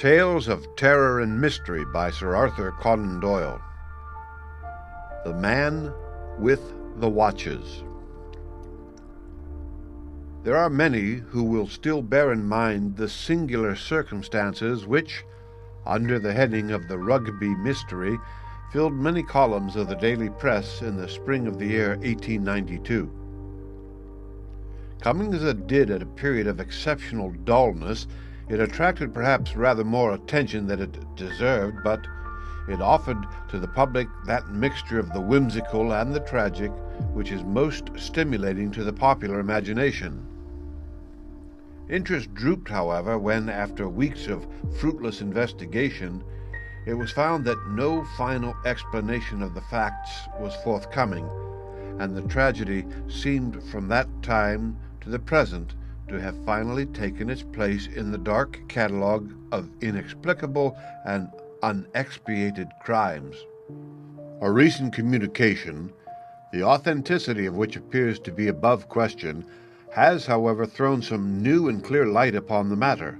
Tales of Terror and Mystery by Sir Arthur Conan Doyle. The Man with the Watches. There are many who will still bear in mind the singular circumstances which, under the heading of the Rugby Mystery, filled many columns of the daily press in the spring of the year 1892. Coming as it did at a period of exceptional dullness, it attracted perhaps rather more attention than it deserved, but it offered to the public that mixture of the whimsical and the tragic which is most stimulating to the popular imagination. Interest drooped, however, when, after weeks of fruitless investigation, it was found that no final explanation of the facts was forthcoming, and the tragedy seemed from that time to the present to have finally taken its place in the dark catalogue of inexplicable and unexpiated crimes. A recent communication, the authenticity of which appears to be above question, has, however, thrown some new and clear light upon the matter.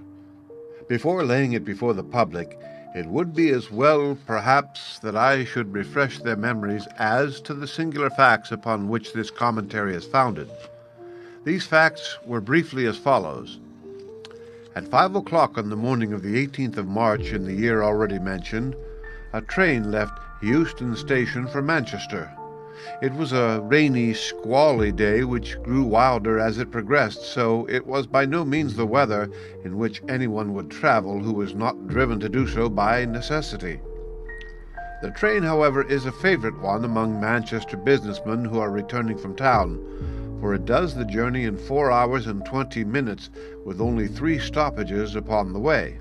Before laying it before the public, it would be as well, perhaps, that I should refresh their memories as to the singular facts upon which this commentary is founded. These facts were briefly as follows. At 5 o'clock on the morning of the 18th of March in the year already mentioned, a train left Euston Station for Manchester. It was a rainy, squally day which grew wilder as it progressed, so it was by no means the weather in which anyone would travel who was not driven to do so by necessity. The train, however, is a favorite one among Manchester businessmen who are returning from town, for it does the journey in 4 hours and 20 minutes with only 3 stoppages upon the way.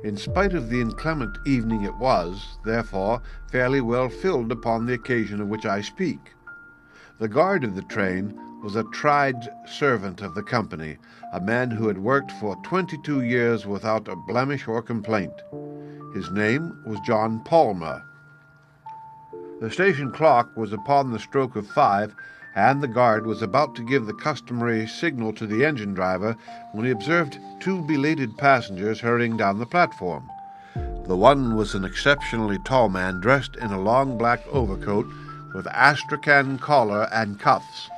In spite of the inclement evening, it was, therefore, fairly well filled upon the occasion of which I speak. The guard of the train was a tried servant of the company, a man who had worked for 22 years without a blemish or complaint. His name was John Palmer. The station clock was upon the stroke of 5, and the guard was about to give the customary signal to the engine driver when he observed 2 belated passengers hurrying down the platform. The one was an exceptionally tall man dressed in a long black overcoat with astrakhan collar and cuffs.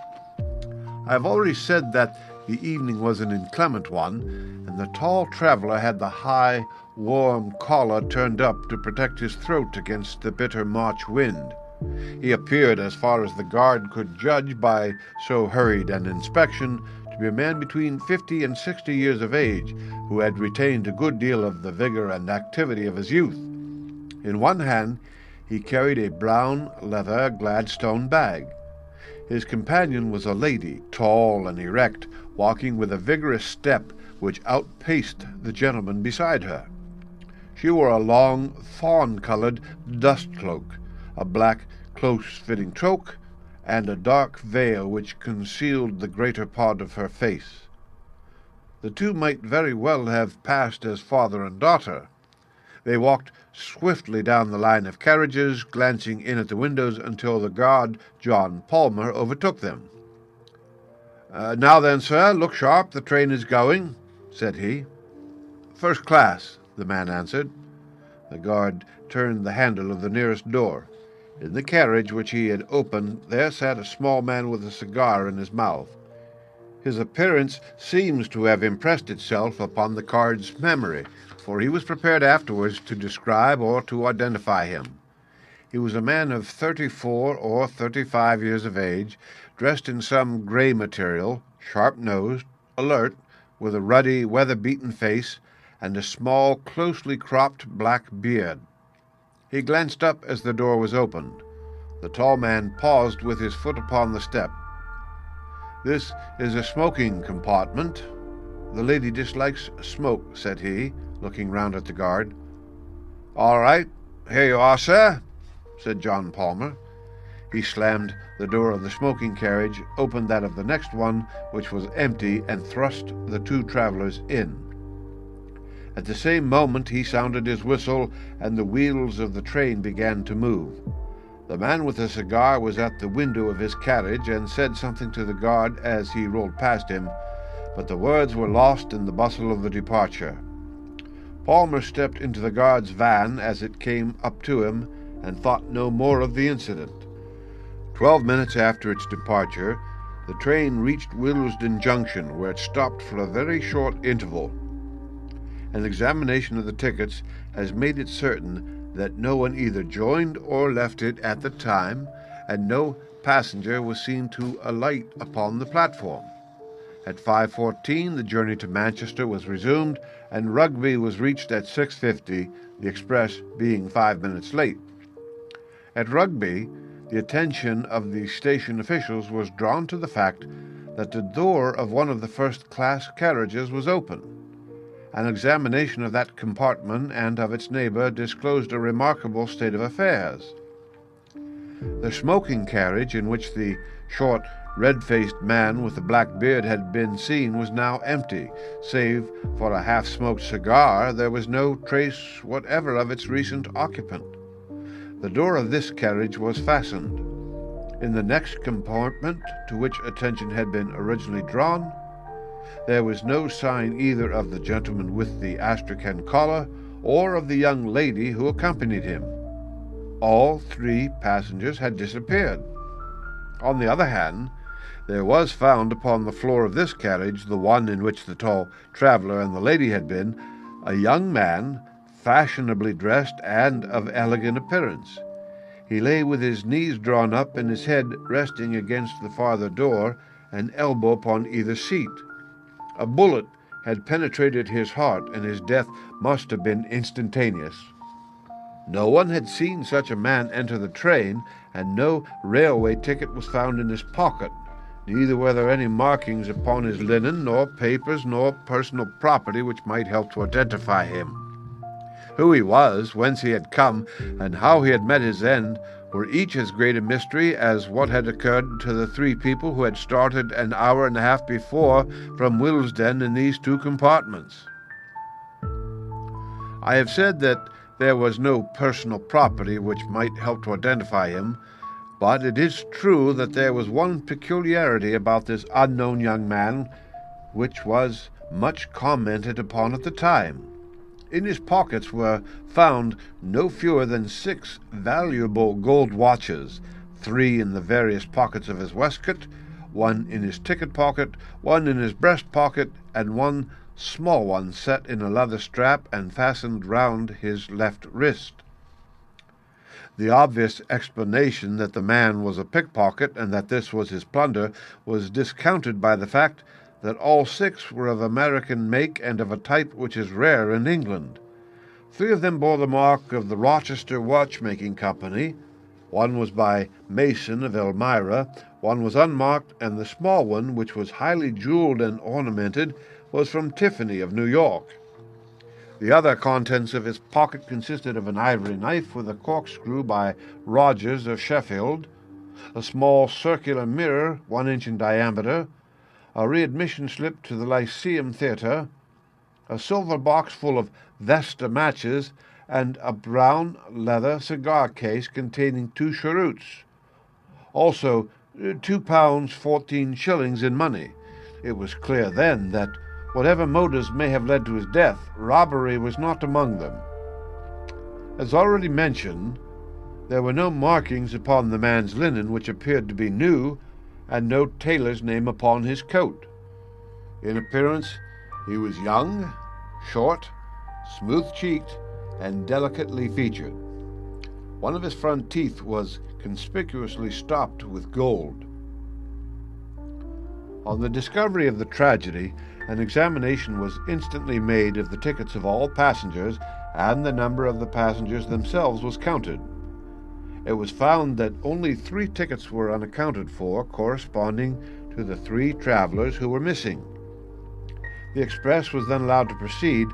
I have already said that the evening was an inclement one, and the tall traveller had the high, warm collar turned up to protect his throat against the bitter March wind. He appeared, as far as the guard could judge by so hurried an inspection, to be a man between 50 and 60 years of age, who had retained a good deal of the vigor and activity of his youth. In one hand he carried a brown leather Gladstone bag. His companion was a lady, tall and erect, walking with a vigorous step which outpaced the gentleman beside her. She wore a long, fawn-colored dust cloak, a black, close-fitting toque, and a dark veil which concealed the greater part of her face. The two might very well have passed as father and daughter. They walked swiftly down the line of carriages, glancing in at the windows until the guard, John Palmer, overtook them. "Now then, sir, look sharp, the train is going," said he. "First class," the man answered. The guard turned the handle of the nearest door. In the carriage which he had opened there sat a small man with a cigar in his mouth. His appearance seems to have impressed itself upon the guard's memory, for he was prepared afterwards to describe or to identify him. He was a man of 34 or 35 years of age, dressed in some grey material, sharp-nosed, alert, with a ruddy, weather-beaten face, and a small, closely cropped black beard. He glanced up as the door was opened. The tall man paused with his foot upon the step. "This is a smoking compartment. The lady dislikes smoke," said he, looking round at the guard. "All right. Here you are, sir," said John Palmer. He slammed the door of the smoking carriage, opened that of the next one, which was empty, and thrust the 2 travelers in. At the same moment he sounded his whistle, and the wheels of the train began to move. The man with the cigar was at the window of his carriage and said something to the guard as he rolled past him, but the words were lost in the bustle of the departure. Palmer stepped into the guard's van as it came up to him and thought no more of the incident. 12 minutes after its departure, the train reached Willesden Junction, where it stopped for a very short interval. An examination of the tickets has made it certain that no one either joined or left it at the time, and no passenger was seen to alight upon the platform. At 5:14, the journey to Manchester was resumed, and Rugby was reached at 6:50, the express being 5 minutes late. At Rugby, the attention of the station officials was drawn to the fact that the door of one of the first-class carriages was open. An examination of that compartment and of its neighbor disclosed a remarkable state of affairs. The smoking carriage in which the short, red-faced man with the black beard had been seen was now empty. Save for a half-smoked cigar, there was no trace whatever of its recent occupant. The door of this carriage was fastened. In the next compartment, to which attention had been originally drawn, there was no sign either of the gentleman with the astrakhan collar or of the young lady who accompanied him. All three passengers had disappeared. On the other hand, there was found upon the floor of this carriage, the one in which the tall traveller and the lady had been, a young man, fashionably dressed and of elegant appearance. He lay with his knees drawn up and his head resting against the farther door, an elbow upon either seat. A bullet had penetrated his heart, and his death must have been instantaneous. No one had seen such a man enter the train, and no railway ticket was found in his pocket. Neither were there any markings upon his linen, nor papers, nor personal property which might help to identify him. Who he was, whence he had come, and how he had met his end were each as great a mystery as what had occurred to the three people who had started an hour and a half before from Willesden in these two compartments. I have said that there was no personal property which might help to identify him, but it is true that there was one peculiarity about this unknown young man which was much commented upon at the time. In his pockets were found no fewer than 6 valuable gold watches, 3 in the various pockets of his waistcoat, 1 in his ticket pocket, 1 in his breast pocket, and 1 small one set in a leather strap and fastened round his left wrist. The obvious explanation that the man was a pickpocket and that this was his plunder was discounted by the fact that all 6 were of American make and of a type which is rare in England. 3 of them bore the mark of the Rochester Watchmaking Company. 1 was by Mason of Elmira, 1 was unmarked, and the small one, which was highly jewelled and ornamented, was from Tiffany of New York. The other contents of his pocket consisted of an ivory knife with a corkscrew by Rogers of Sheffield, a small circular mirror 1 inch in diameter, a readmission slip to the Lyceum Theatre, a silver box full of Vesta matches, and a brown leather cigar case containing 2 cheroots. Also, £2 14 shillings in money. It was clear then that, whatever motives may have led to his death, robbery was not among them. As already mentioned, there were no markings upon the man's linen which appeared to be new, and no tailor's name upon his coat. In appearance, he was young, short, smooth-cheeked, and delicately featured. One of his front teeth was conspicuously stopped with gold. On the discovery of the tragedy, an examination was instantly made of the tickets of all passengers, and the number of the passengers themselves was counted. It was found that only 3 tickets were unaccounted for, corresponding to the 3 travelers who were missing. The express was then allowed to proceed,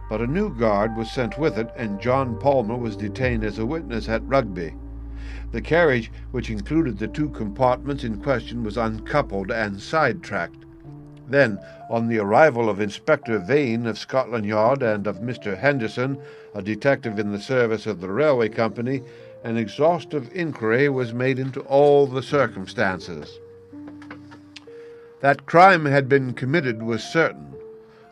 but a new guard was sent with it, and John Palmer was detained as a witness at Rugby. The carriage, which included the 2 compartments in question, was uncoupled and sidetracked. Then, on the arrival of Inspector Vane of Scotland Yard and of Mr. Henderson, a detective in the service of the railway company, an exhaustive inquiry was made into all the circumstances. That crime had been committed was certain.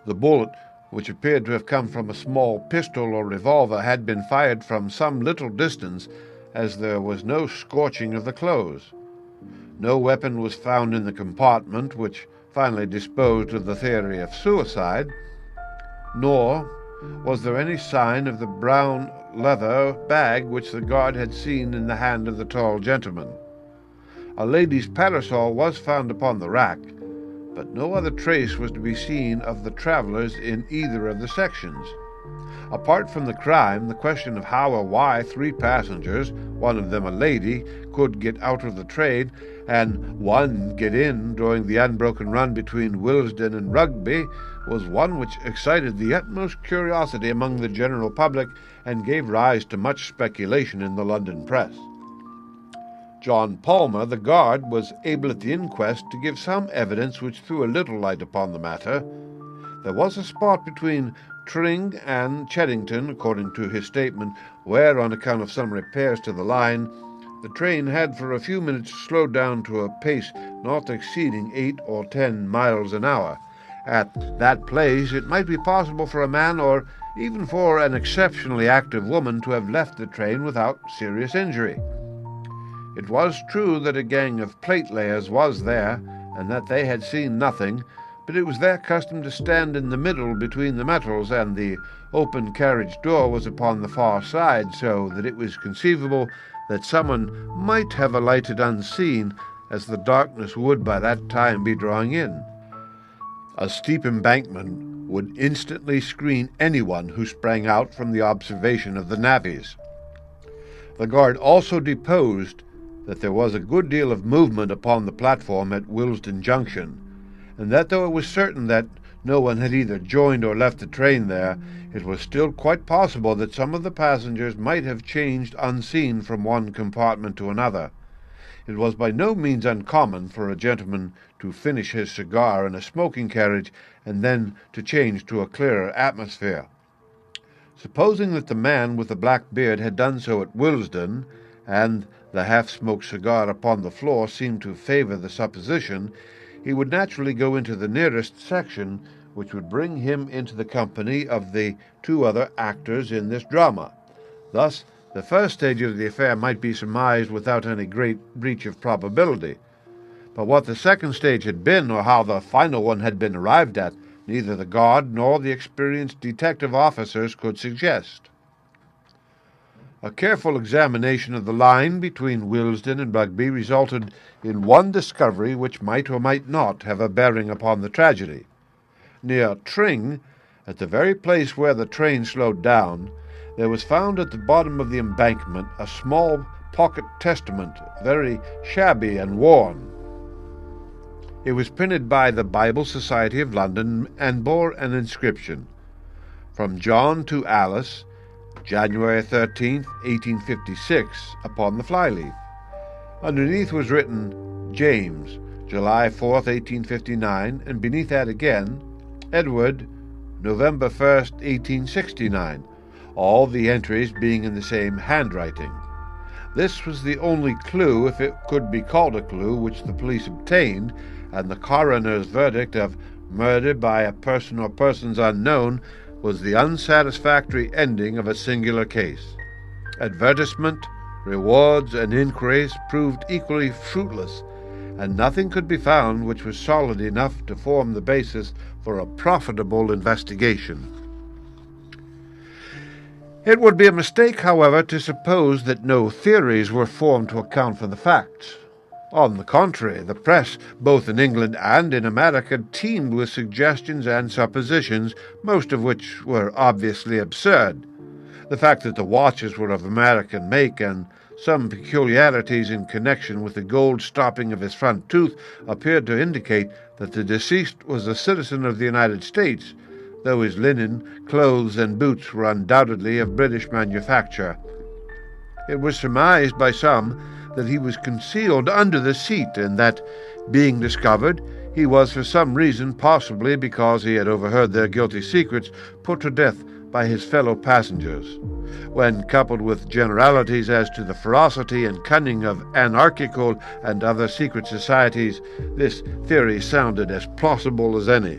The bullet which appeared to have come from a small pistol or revolver, had been fired from some little distance, as there was no scorching of the clothes. No weapon was found in the compartment, which finally disposed of the theory of suicide, nor was there any sign of the brown leather bag which the guard had seen in the hand of the tall gentleman. A lady's parasol was found upon the rack, but no other trace was to be seen of the travelers in either of the sections. Apart from the crime, the question of how or why 3 passengers, one of them a lady, could get out of the train and one get in during the unbroken run between Willesden and Rugby was one which excited the utmost curiosity among the general public and gave rise to much speculation in the London press. John Palmer, the guard, was able at the inquest to give some evidence which threw a little light upon the matter. There was a spot between Tring and Cheddington, according to his statement, where, on account of some repairs to the line, the train had for a few minutes slowed down to a pace not exceeding 8 or 10 miles an hour. At that place it might be possible for a man, or even for an exceptionally active woman, to have left the train without serious injury. It was true that a gang of platelayers was there, and that they had seen nothing, but it was their custom to stand in the middle between the metals, and the open carriage door was upon the far side, so that it was conceivable that someone might have alighted unseen, as the darkness would by that time be drawing in. A steep embankment would instantly screen anyone who sprang out from the observation of the navvies. The guard also deposed that there was a good deal of movement upon the platform at Willesden Junction, and that though it was certain that no one had either joined or left the train there, it was still quite possible that some of the passengers might have changed unseen from one compartment to another. It was by no means uncommon for a gentleman to finish his cigar in a smoking carriage and then to change to a clearer atmosphere. Supposing that the man with the black beard had done so at Willesden, and the half-smoked cigar upon the floor seemed to favour the supposition, he would naturally go into the nearest section, which would bring him into the company of the 2 other actors in this drama. Thus, the first stage of the affair might be surmised without any great breach of probability. But what the second stage had been, or how the final one had been arrived at, neither the guard nor the experienced detective officers could suggest. A careful examination of the line between Willesden and Rugby resulted in one discovery which might or might not have a bearing upon the tragedy. Near Tring, at the very place where the train slowed down, there was found at the bottom of the embankment a small pocket testament, very shabby and worn. It was printed by the Bible Society of London and bore an inscription, "From John to Alice, January 13th, 1856, upon the flyleaf. Underneath was written, James, July 4th, 1859, and beneath that again, Edward, November 1st, 1869, all the entries being in the same handwriting. This was the only clue, if it could be called a clue, which the police obtained, and the coroner's verdict of murder by a person or persons unknown was the unsatisfactory ending of a singular case. Advertisement, rewards, and inquiries proved equally fruitless, and nothing could be found which was solid enough to form the basis for a profitable investigation. It would be a mistake, however, to suppose that no theories were formed to account for the facts. On the contrary, the press, both in England and in America, teemed with suggestions and suppositions, most of which were obviously absurd. The fact that the watches were of American make, and some peculiarities in connection with the gold stopping of his front tooth, appeared to indicate that the deceased was a citizen of the United States, though his linen, clothes, and boots were undoubtedly of British manufacture. It was surmised by some that he was concealed under the seat, and that, being discovered, he was for some reason, possibly because he had overheard their guilty secrets, put to death by his fellow passengers. When coupled with generalities as to the ferocity and cunning of anarchical and other secret societies, this theory sounded as plausible as any.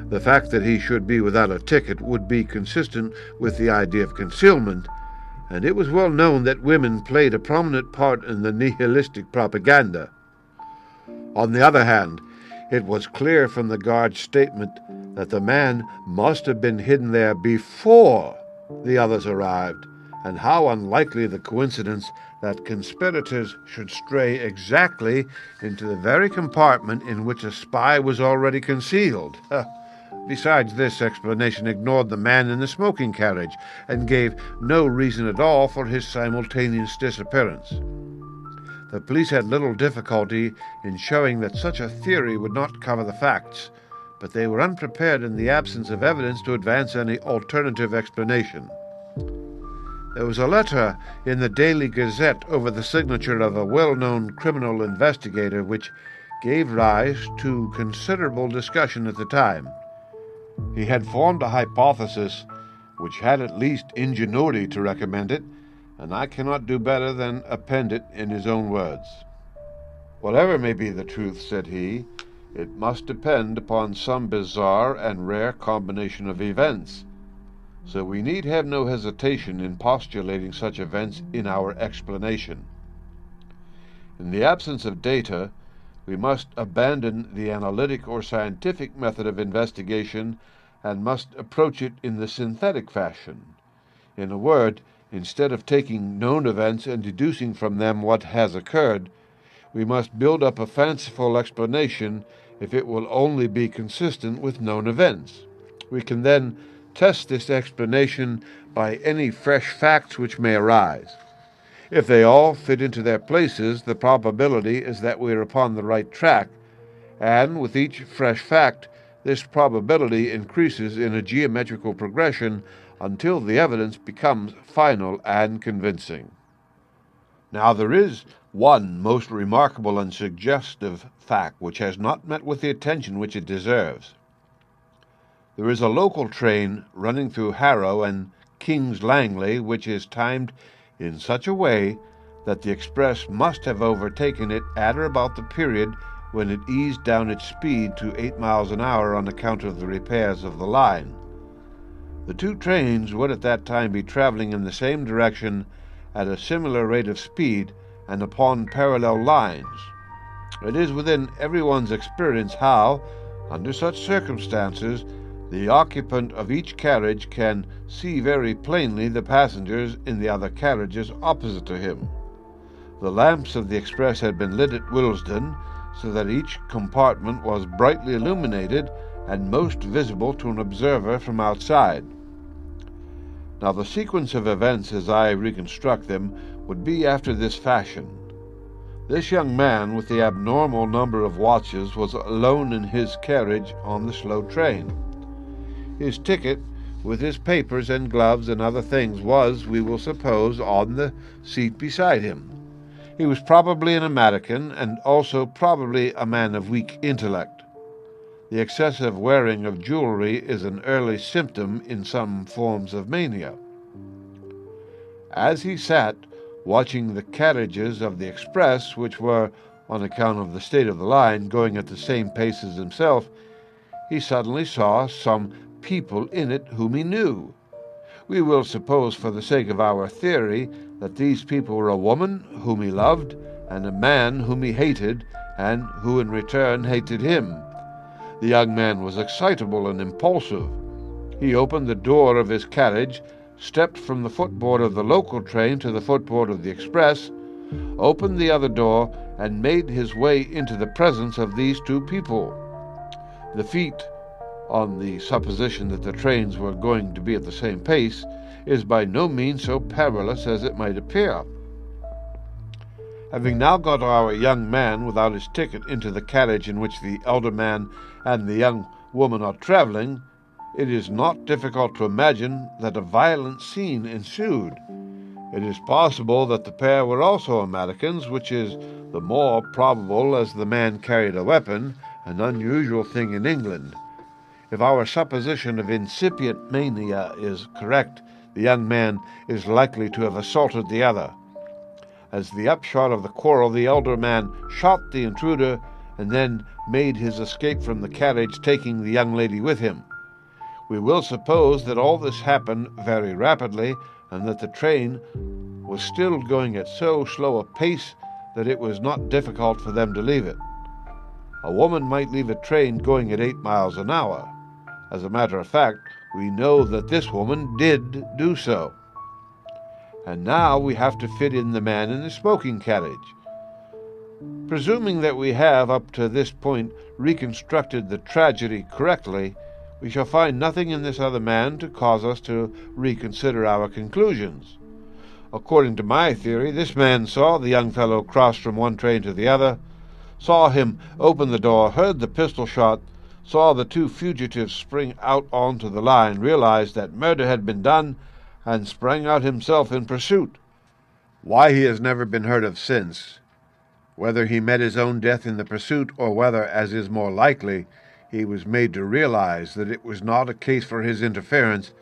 The fact that he should be without a ticket would be consistent with the idea of concealment, and it was well known that women played a prominent part in the nihilistic propaganda. On the other hand, it was clear from the guard's statement that the man must have been hidden there before the others arrived, and how unlikely the coincidence that conspirators should stray exactly into the very compartment in which a spy was already concealed. Besides, this explanation ignored the man in the smoking carriage and gave no reason at all for his simultaneous disappearance. The police had little difficulty in showing that such a theory would not cover the facts, but they were unprepared in the absence of evidence to advance any alternative explanation. There was a letter in the Daily Gazette over the signature of a well-known criminal investigator which gave rise to considerable discussion at the time. He had formed a hypothesis which had at least ingenuity to recommend it, and I cannot do better than append it in his own words. "Whatever may be the truth," said he, "it must depend upon some bizarre and rare combination of events. So we need have no hesitation in postulating such events in our explanation. In the absence of data, we must abandon the analytic or scientific method of investigation and must approach it in the synthetic fashion. In a word, instead of taking known events and deducing from them what has occurred, we must build up a fanciful explanation if it will only be consistent with known events. We can then test this explanation by any fresh facts which may arise. If they all fit into their places, the probability is that we are upon the right track, and with each fresh fact, this probability increases in a geometrical progression until the evidence becomes final and convincing. Now, there is one most remarkable and suggestive fact which has not met with the attention which it deserves. There is a local train running through Harrow and King's Langley which is timed in such a way that the express must have overtaken it at or about the period when it eased down its speed to 8 miles an hour on account of the repairs of the line. The two trains would at that time be traveling in the same direction at a similar rate of speed and upon parallel lines. It is within everyone's experience how, under such circumstances, the occupant of each carriage can see very plainly the passengers in the other carriages opposite to him. The lamps of the express had been lit at Willesden, so that each compartment was brightly illuminated and most visible to an observer from outside. Now, the sequence of events as I reconstruct them would be after this fashion. This young man with the abnormal number of watches was alone in his carriage on the slow train. His ticket, with his papers and gloves and other things, was, we will suppose, on the seat beside him. He was probably an American, and also probably a man of weak intellect. The excessive wearing of jewelry is an early symptom in some forms of mania. As he sat watching the carriages of the express, which were, on account of the state of the line, going at the same pace as himself, he suddenly saw some people in it whom he knew. We will suppose, for the sake of our theory, that these people were a woman whom he loved and a man whom he hated, and who in return hated him. The young man was excitable and impulsive. He opened the door of his carriage, stepped from the footboard of the local train to the footboard of the express, opened the other door, and made his way into the presence of these two people. The feat, on the supposition that the trains were going to be at the same pace, is by no means so perilous as it might appear. Having now got our young man without his ticket into the carriage in which the elder man and the young woman are traveling, it is not difficult to imagine that a violent scene ensued. It is possible that the pair were also Americans, which is the more probable as the man carried a weapon, an unusual thing in England. If our supposition of incipient mania is correct, the young man is likely to have assaulted the other. As the upshot of the quarrel, the elder man shot the intruder and then made his escape from the carriage, taking the young lady with him. We will suppose that all this happened very rapidly, and that the train was still going at so slow a pace that it was not difficult for them to leave it. A woman might leave a train going at 8 miles an hour. As a matter of fact, we know that this woman did do so. And now we have to fit in the man in the smoking carriage. Presuming that we have, up to this point, reconstructed the tragedy correctly, we shall find nothing in this other man to cause us to reconsider our conclusions. According to my theory, this man saw the young fellow cross from one train to the other, saw him open the door, heard the pistol shot, saw the two fugitives spring out onto the line, realized that murder had been done, and sprang out himself in pursuit. Why he has never been heard of since, whether he met his own death in the pursuit, or whether, as is more likely, he was made to realize that it was not a case for his interference,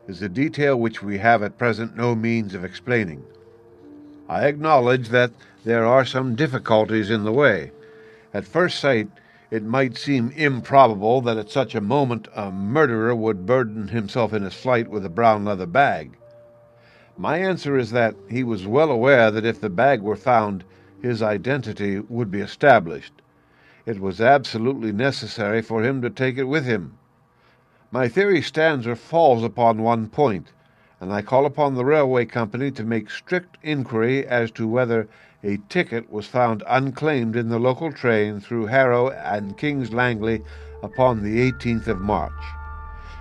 is a detail which we have at present no means of explaining. I acknowledge that there are some difficulties in the way. At first sight, it might seem improbable that at such a moment a murderer would burden himself in his flight with a brown leather bag. My answer is that he was well aware that if the bag were found, his identity would be established. It was absolutely necessary for him to take it with him. My theory stands or falls upon one point, and I call upon the railway company to make strict inquiry as to whether a ticket was found unclaimed in the local train through Harrow and King's Langley upon the 18th of March.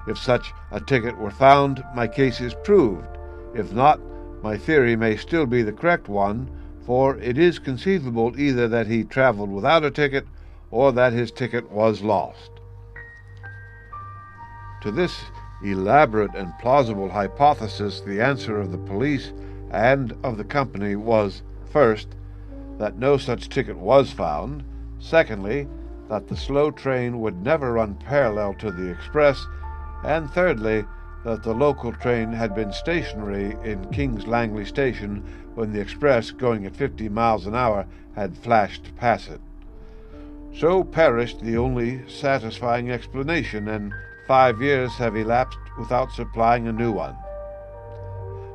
If such a ticket were found, my case is proved. If not, my theory may still be the correct one, for it is conceivable either that he traveled without a ticket or that his ticket was lost. To this elaborate and plausible hypothesis, the answer of the police and of the company was, first, that no such ticket was found; secondly, that the slow train would never run parallel to the express; and thirdly, that the local train had been stationary in King's Langley station when the express, going at 50 miles an hour, had flashed past it. So perished the only satisfying explanation, and 5 years have elapsed without supplying a new one.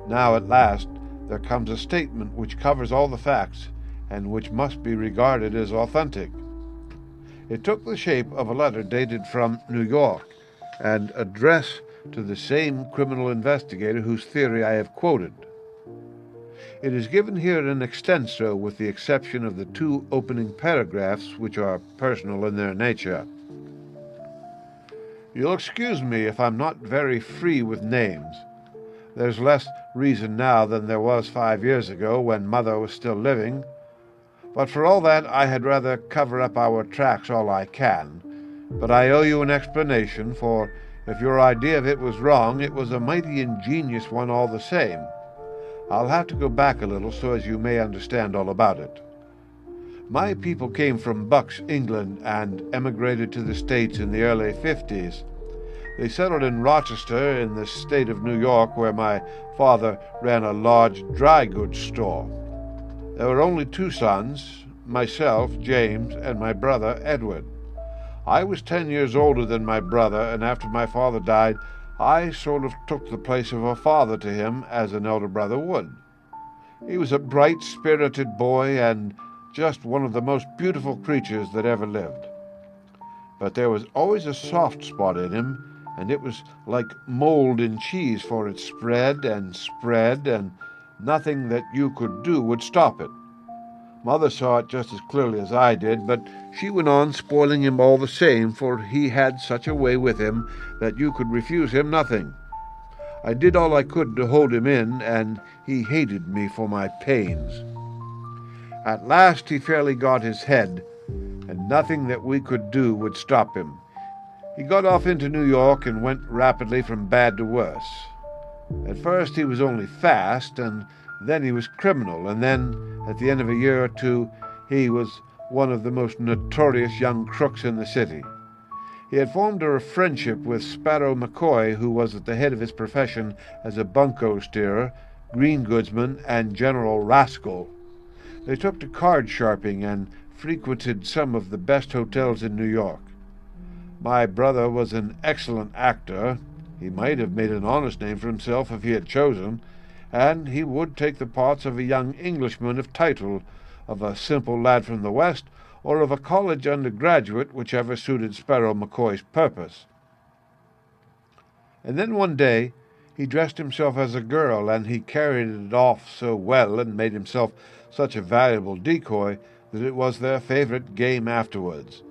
Now at last there comes a statement which covers all the facts, and which must be regarded as authentic. It took the shape of a letter dated from New York, and addressed to the same criminal investigator whose theory I have quoted. It is given here in extenso, with the exception of the 2 opening paragraphs, which are personal in their nature. You'll excuse me if I'm not very free with names. There's less reason now than there was 5 years ago, when Mother was still living. But for all that, I had rather cover up our tracks all I can. But I owe you an explanation, for if your idea of it was wrong, it was a mighty ingenious one all the same. I'll have to go back a little so as you may understand all about it. My people came from Bucks, England, and emigrated to the States in the early 50s. They settled in Rochester in the state of New York, where my father ran a large dry goods store. There were only 2 sons, myself, James, and my brother, Edward. I was 10 years older than my brother, and after my father died, I sort of took the place of a father to him, as an elder brother would. He was a bright, spirited boy, and just one of the most beautiful creatures that ever lived. But there was always a soft spot in him, and it was like mold in cheese, for it spread, and nothing that you could do would stop it. Mother saw it just as clearly as I did, but she went on spoiling him all the same, for he had such a way with him that you could refuse him nothing. I did all I could to hold him in, and he hated me for my pains. At last he fairly got his head, and nothing that we could do would stop him. He got off into New York and went rapidly from bad to worse. At first he was only fast, and then he was criminal, and then, at the end of a year or 2, he was one of the most notorious young crooks in the city. He had formed a friendship with Sparrow McCoy, who was at the head of his profession as a bunco steerer, green goodsman, and general rascal. They took to card sharping and frequented some of the best hotels in New York. My brother was an excellent actor. He might have made an honest name for himself if he had chosen, and he would take the parts of a young Englishman of title, of a simple lad from the West, or of a college undergraduate, whichever suited Sparrow McCoy's purpose. And then one day he dressed himself as a girl, and he carried it off so well and made himself such a valuable decoy that it was their favorite game afterwards.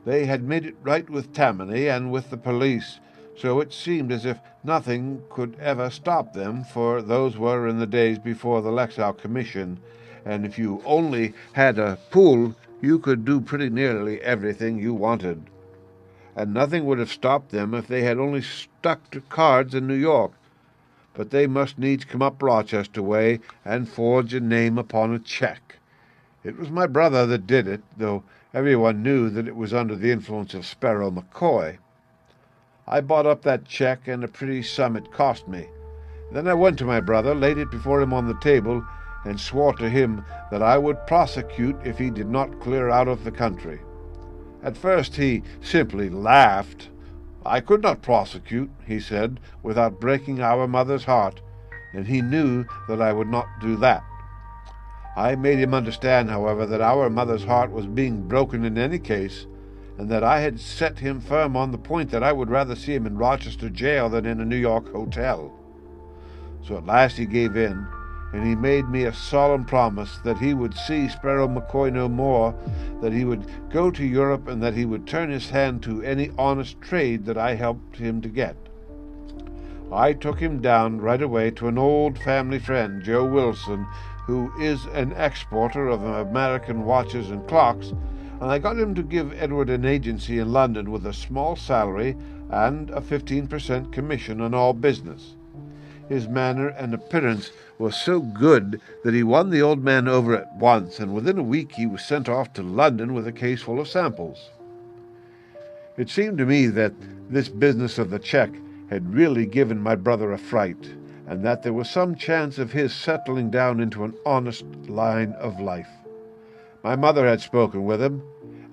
They had made it right with Tammany and with the police, so it seemed as if nothing could ever stop them, for those were in the days before the Lexow Commission, and if you only had a pool, you could do pretty nearly everything you wanted. And nothing would have stopped them if they had only stuck to cards in New York. But they must needs come up Rochester way and forge a name upon a check. It was my brother that did it, though everyone knew that it was under the influence of Sparrow McCoy. I bought up that check, and a pretty sum it cost me. Then I went to my brother, laid it before him on the table, and swore to him that I would prosecute if he did not clear out of the country. At first he simply laughed. I could not prosecute, he said, without breaking our mother's heart, and he knew that I would not do that. I made him understand, however, that our mother's heart was being broken in any case, and that I had set him firm on the point that I would rather see him in Rochester jail than in a New York hotel. So at last he gave in, and he made me a solemn promise that he would see Sparrow McCoy no more, that he would go to Europe, and that he would turn his hand to any honest trade that I helped him to get. I took him down right away to an old family friend, Joe Wilson, who is an exporter of American watches and clocks, and I got him to give Edward an agency in London with a small salary and a 15% commission on all business. His manner and appearance was so good that he won the old man over at once, and within a week he was sent off to London with a case full of samples. It seemed to me that this business of the check had really given my brother a fright, and that there was some chance of his settling down into an honest line of life. My mother had spoken with him,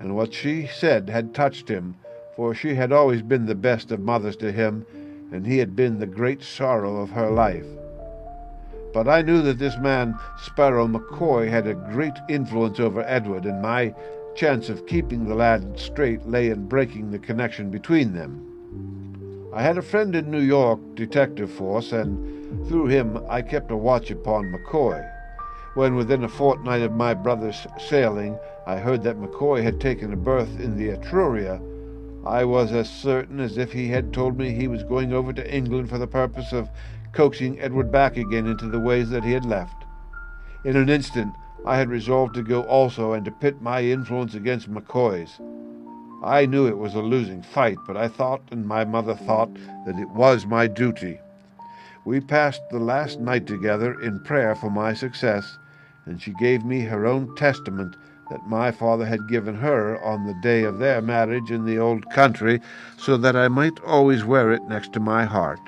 and what she said had touched him, for she had always been the best of mothers to him, and he had been the great sorrow of her life. But I knew that this man, Sparrow McCoy, had a great influence over Edward, and my chance of keeping the lad straight lay in breaking the connection between them. I had a friend in New York detective force, and through him I kept a watch upon McCoy. When within a fortnight of my brother's sailing I heard that McCoy had taken a berth in the Etruria, I was as certain as if he had told me he was going over to England for the purpose of coaxing Edward back again into the ways that he had left. In an instant I had resolved to go also, and to pit my influence against McCoy's. I knew it was a losing fight, but I thought, and my mother thought, that it was my duty. We passed the last night together in prayer for my success, and she gave me her own testament that my father had given her on the day of their marriage in the old country, so that I might always wear it next to my heart.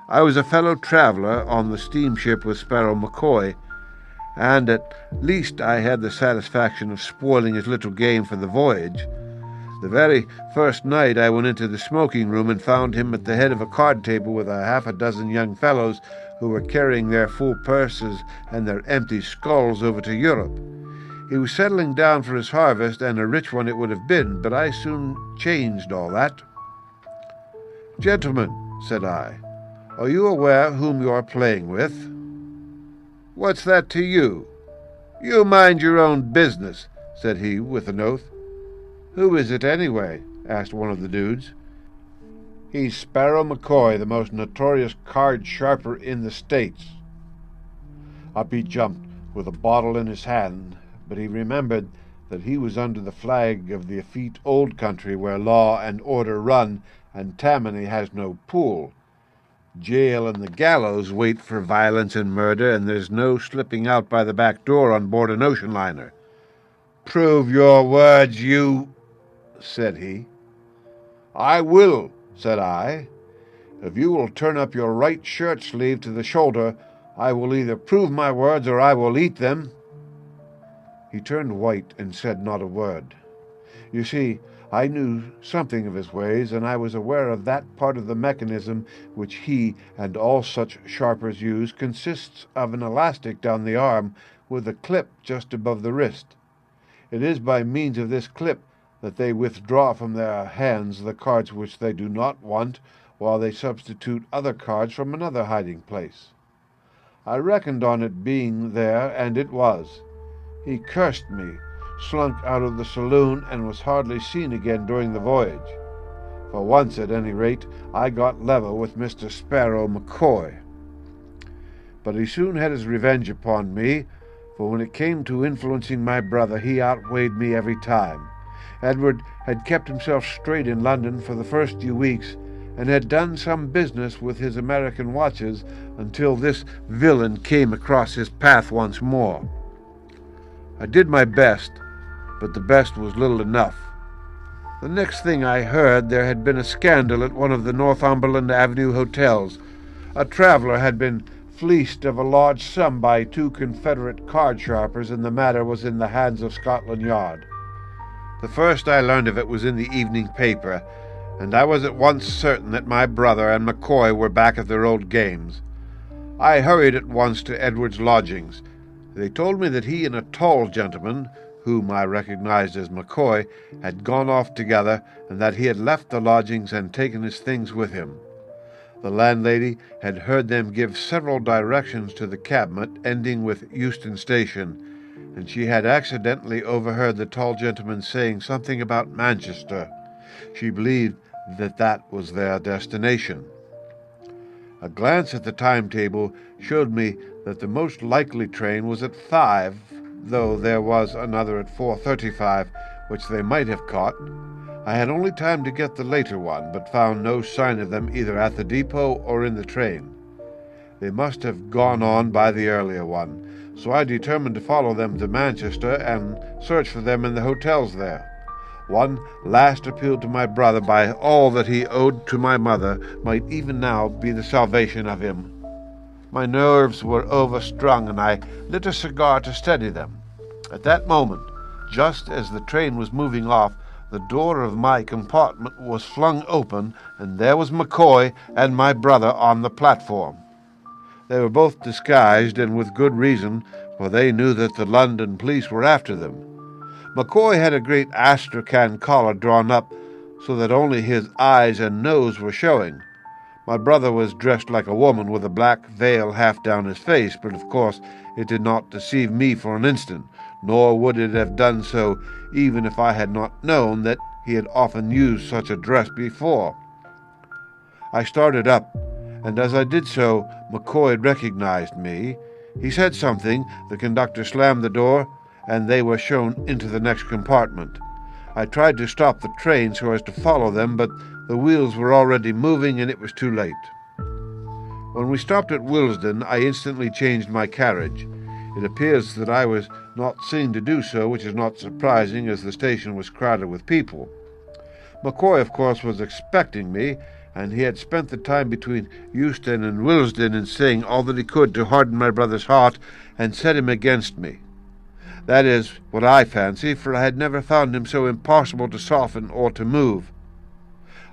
I was a fellow traveler on the steamship with Sparrow McCoy, and at least I had the satisfaction of spoiling his little game for the voyage. The very first night I went into the smoking room and found him at the head of a card table with a half a dozen young fellows who were carrying their full purses and their empty skulls over to Europe. He was settling down for his harvest, and a rich one it would have been, but I soon changed all that. "Gentlemen," said I, "are you aware whom you are playing with?" "What's that to you?" "You mind your own business," said he with an oath. "Who is it, anyway?" asked one of the dudes. "He's Sparrow McCoy, the most notorious card sharper in the States." Up he jumped with a bottle in his hand, but he remembered that he was under the flag of the effete old country where law and order run, and Tammany has no pool. Jail and the gallows wait for violence and murder, and there's no slipping out by the back door on board an ocean liner. "Prove your words, you—" said he. "I will," said I. "If you will turn up your right shirt sleeve to the shoulder, I will either prove my words or I will eat them." He turned white and said not a word. You see, I knew something of his ways, and I was aware of that part of the mechanism which he and all such sharpers use consists of an elastic down the arm with a clip just above the wrist. It is by means of this clip that they withdraw from their hands the cards which they do not want, while they substitute other cards from another hiding place. I reckoned on it being there, and it was. He cursed me, slunk out of the saloon, and was hardly seen again during the voyage. For once, at any rate, I got level with Mr. Sparrow McCoy. But he soon had his revenge upon me, for when it came to influencing my brother, he outweighed me every time. Edward had kept himself straight in London for the first few weeks, and had done some business with his American watches until this villain came across his path once more. I did my best, but the best was little enough. The next thing I heard, there had been a scandal at one of the Northumberland Avenue hotels. A traveller had been fleeced of a large sum by two Confederate card sharpers, and the matter was in the hands of Scotland Yard. The first I learned of it was in the evening paper, and I was at once certain that my brother and McCoy were back at their old games. I hurried at once to Edward's lodgings. They told me that he and a tall gentleman, whom I recognized as McCoy, had gone off together, and that he had left the lodgings and taken his things with him. The landlady had heard them give several directions to the cabinet, ending with Euston Station, and she had accidentally overheard the tall gentleman saying something about Manchester. She believed that that was their destination. A glance at the timetable showed me that the most likely train was at 5, though there was another at 4:35, which they might have caught. I had only time to get the later one, but found no sign of them either at the depot or in the train. They must have gone on by the earlier one, so I determined to follow them to Manchester and search for them in the hotels there. One last appeal to my brother, by all that he owed to my mother, might even now be the salvation of him. My nerves were overstrung, and I lit a cigar to steady them. At that moment, just as the train was moving off, the door of my compartment was flung open, and there was McCoy and my brother on the platform. They were both disguised, and with good reason, for they knew that the London police were after them. McCoy had a great astrakhan collar drawn up so that only his eyes and nose were showing. My brother was dressed like a woman, with a black veil half down his face, but of course it did not deceive me for an instant, nor would it have done so even if I had not known that he had often used such a dress before. I started up, and as I did so, McCoy recognized me. He said something, the conductor slammed the door, and they were shown into the next compartment. I tried to stop the train so as to follow them, but the wheels were already moving, and it was too late. When we stopped at Willesden, I instantly changed my carriage. It appears that I was not seen to do so, which is not surprising, as the station was crowded with people. McCoy, of course, was expecting me, and he had spent the time between Euston and Willesden in saying all that he could to harden my brother's heart and set him against me. That is what I fancy, for I had never found him so impossible to soften or to move.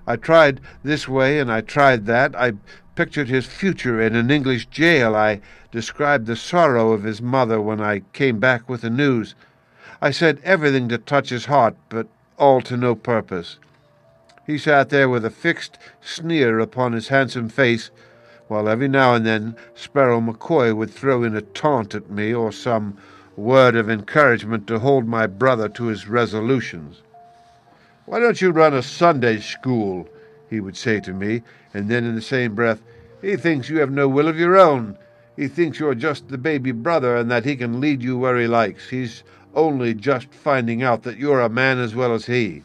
I tried this way and I tried that. I pictured his future in an English jail. I described the sorrow of his mother when I came back with the news. I said everything to touch his heart, but all to no purpose. He sat there with a fixed sneer upon his handsome face, while every now and then Sparrow McCoy would throw in a taunt at me or some word of encouragement to hold my brother to his resolutions. "Why don't you run a Sunday school?" he would say to me, and then in the same breath, "He thinks you have no will of your own. He thinks you're just the baby brother and that he can lead you where he likes. He's only just finding out that you're a man as well as he."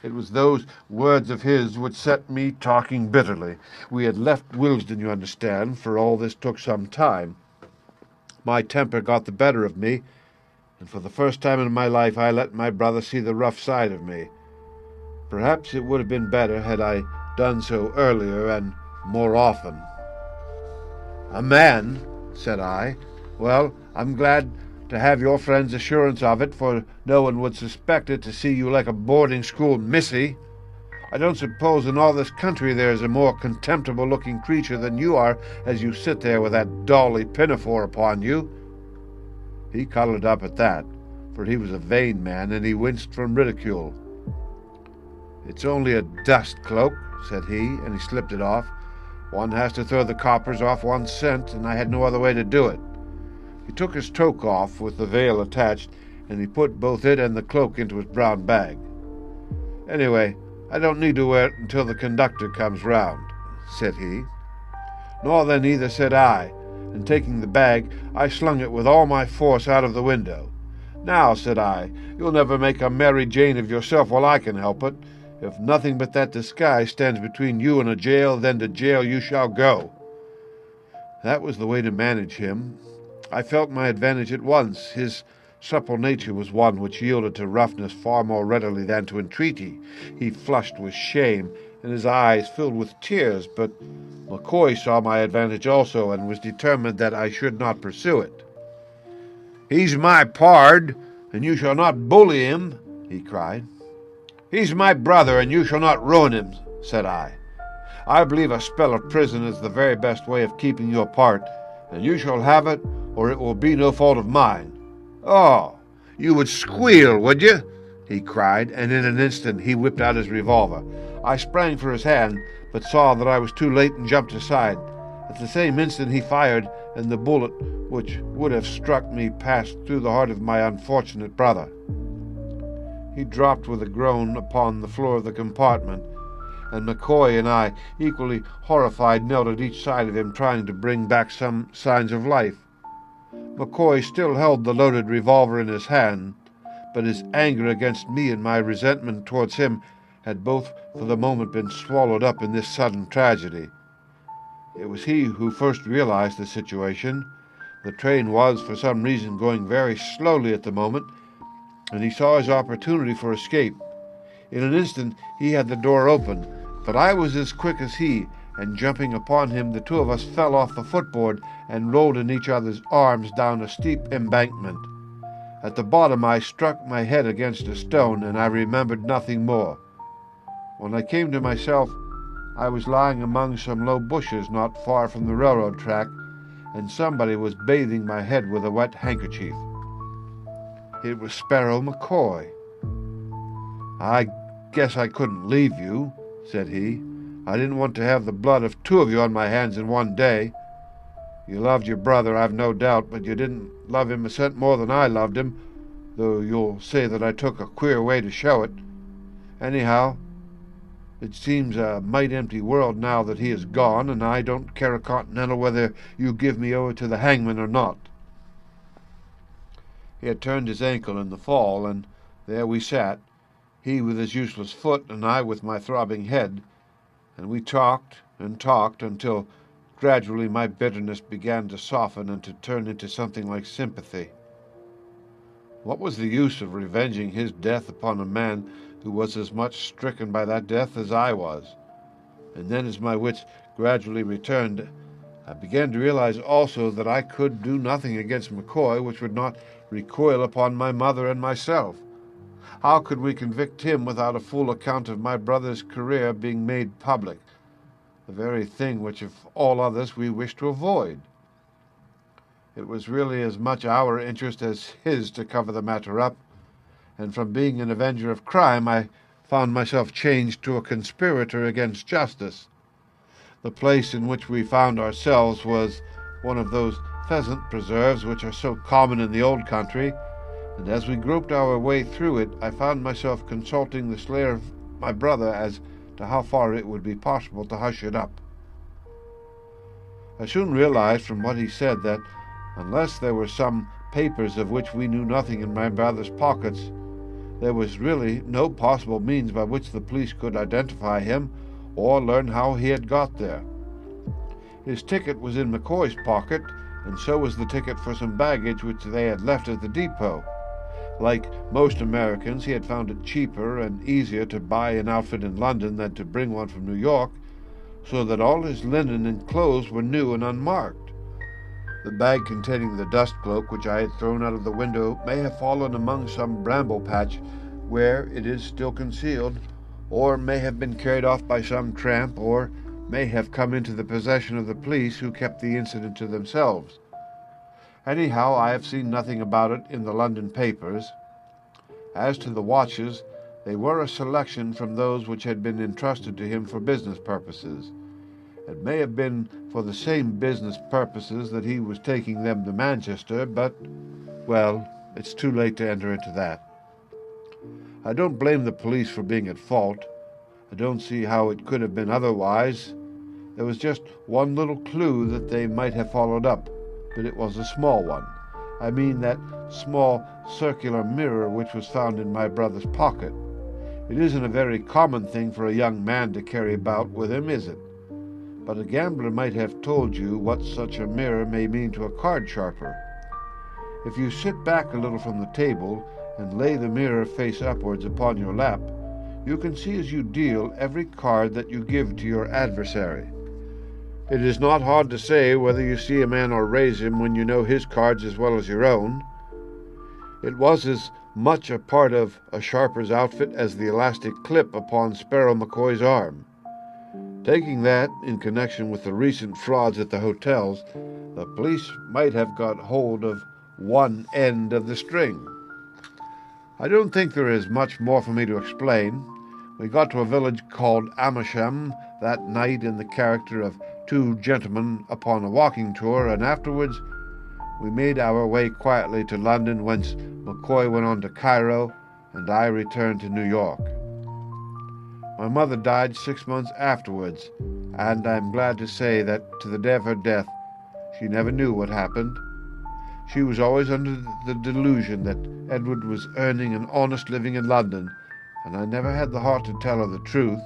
It was those words of his which set me talking bitterly. We had left Willesden, you understand, for all this took some time. My temper got the better of me, and for the first time in my life I let my brother see the rough side of me. Perhaps it would have been better had I done so earlier and more often. "A man," said I. "Well, I'm glad to have your friend's assurance of it, for no one would suspect it to see you like a boarding-school missy. I don't suppose in all this country there is a more contemptible-looking creature than you are as you sit there with that dolly pinafore upon you." He coloured up at that, for he was a vain man, and he winced from ridicule. "It's only a dust cloak," said he, and he slipped it off. "One has to throw the coppers off one's scent, and I had no other way to do it." He took his toque off with the veil attached, and he put both it and the cloak into his brown bag. "Anyway, I don't need to wear it until the conductor comes round," said he. "Nor then either," said I, and taking the bag, I slung it with all my force out of the window. "Now," said I, "you'll never make a Mary Jane of yourself while I can help it. If nothing but that disguise stands between you and a jail, then to jail you shall go." That was the way to manage him. I felt my advantage at once. His supple nature was one which yielded to roughness far more readily than to entreaty. He flushed with shame, and his eyes filled with tears, but McCoy saw my advantage also, and was determined that I should not pursue it. "He's my pard, and you shall not bully him," he cried. "He's my brother, and you shall not ruin him," said I. "I believe a spell of prison is the very best way of keeping you apart, and you shall have it, or it will be no fault of mine." "Oh, you would squeal, would you?" he cried, and in an instant he whipped out his revolver. I sprang for his hand, but saw that I was too late and jumped aside. At the same instant he fired, and the bullet, which would have struck me, passed through the heart of my unfortunate brother. He dropped with a groan upon the floor of the compartment, and McCoy and I, equally horrified, knelt at each side of him, trying to bring back some signs of life. McCoy still held the loaded revolver in his hand, but his anger against me and my resentment towards him had both for the moment been swallowed up in this sudden tragedy. It was he who first realized the situation. The train was, for some reason, going very slowly at the moment, and he saw his opportunity for escape. In an instant he had the door open, but I was as quick as he, and jumping upon him, the two of us fell off the footboard and rolled in each other's arms down a steep embankment. At the bottom I struck my head against a stone, and I remembered nothing more. When I came to myself, I was lying among some low bushes not far from the railroad track, and somebody was bathing my head with a wet handkerchief. It was Sparrow McCoy. "I guess I couldn't leave you," said he. "I didn't want to have the blood of two of you on my hands in one day. You loved your brother, I've no doubt, but you didn't love him a cent more than I loved him, though you'll say that I took a queer way to show it. Anyhow, it seems a mite empty world now that he is gone, and I don't care a continental whether you give me over to the hangman or not." He had turned his ankle in the fall, and there we sat, he with his useless foot and I with my throbbing head, and we talked and talked until gradually my bitterness began to soften and to turn into something like sympathy. What was the use of revenging his death upon a man who was as much stricken by that death as I was? And then, as my wits gradually returned, I began to realize also that I could do nothing against McCoy which would not recoil upon my mother and myself. How could we convict him without a full account of my brother's career being made public, the very thing which, of all others, we wished to avoid? It was really as much our interest as his to cover the matter up, and from being an avenger of crime, I found myself changed to a conspirator against justice. The place in which we found ourselves was one of those pheasant preserves which are so common in the old country, and as we groped our way through it, I found myself consulting the slayer of my brother as to how far it would be possible to hush it up. I soon realized from what he said that, unless there were some papers of which we knew nothing in my brother's pockets, there was really no possible means by which the police could identify him or learn how he had got there. His ticket was in McCoy's pocket, and so was the ticket for some baggage which they had left at the depot. Like most Americans, he had found it cheaper and easier to buy an outfit in London than to bring one from New York, so that all his linen and clothes were new and unmarked. The bag containing the dust cloak which I had thrown out of the window may have fallen among some bramble patch where it is still concealed, or may have been carried off by some tramp, or may have come into the possession of the police, who kept the incident to themselves. Anyhow, I have seen nothing about it in the London papers. As to the watches, they were a selection from those which had been entrusted to him for business purposes. It may have been for the same business purposes that he was taking them to Manchester, but, well, it's too late to enter into that. I don't blame the police for being at fault. I don't see how it could have been otherwise. There was just one little clue that they might have followed up, but it was a small one. I mean that small circular mirror which was found in my brother's pocket. It isn't a very common thing for a young man to carry about with him, is it? But a gambler might have told you what such a mirror may mean to a card sharper. If you sit back a little from the table and lay the mirror face upwards upon your lap, you can see as you deal every card that you give to your adversary. It is not hard to say whether you see a man or raise him when you know his cards as well as your own. It was as much a part of a sharper's outfit as the elastic clip upon Sparrow McCoy's arm. Taking that, in connection with the recent frauds at the hotels, the police might have got hold of one end of the string. I don't think there is much more for me to explain. We got to a village called Amersham that night in the character of two gentlemen upon a walking tour, and afterwards we made our way quietly to London, whence McCoy went on to Cairo, and I returned to New York. My mother died 6 months afterwards, and I'm glad to say that to the day of her death she never knew what happened. She was always under the delusion that Edward was earning an honest living in London, and I never had the heart to tell her the truth.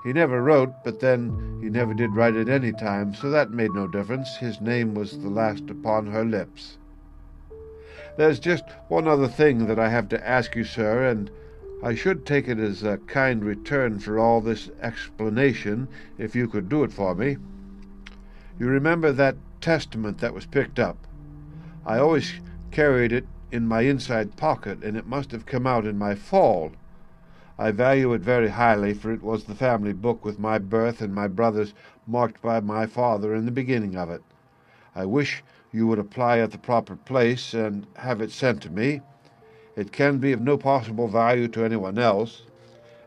He never wrote, but then he never did write at any time, so that made no difference. His name was the last upon her lips. There's just one other thing that I have to ask you, sir, and I should take it as a kind return for all this explanation if you could do it for me. You remember that testament that was picked up? I always carried it in my inside pocket, and it must have come out in my fall. I value it very highly, for it was the family book with my birth and my brother's marked by my father in the beginning of it. I wish you would apply at the proper place and have it sent to me. It can be of no possible value to anyone else.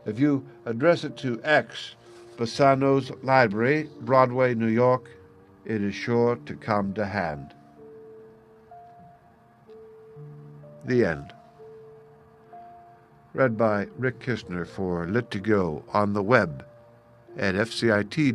If you address it to X, Bassano's Library, Broadway, New York, it is sure to come to hand. The end. Read by Rick Kistner for Lit2Go on the web at fcit.usf.edu.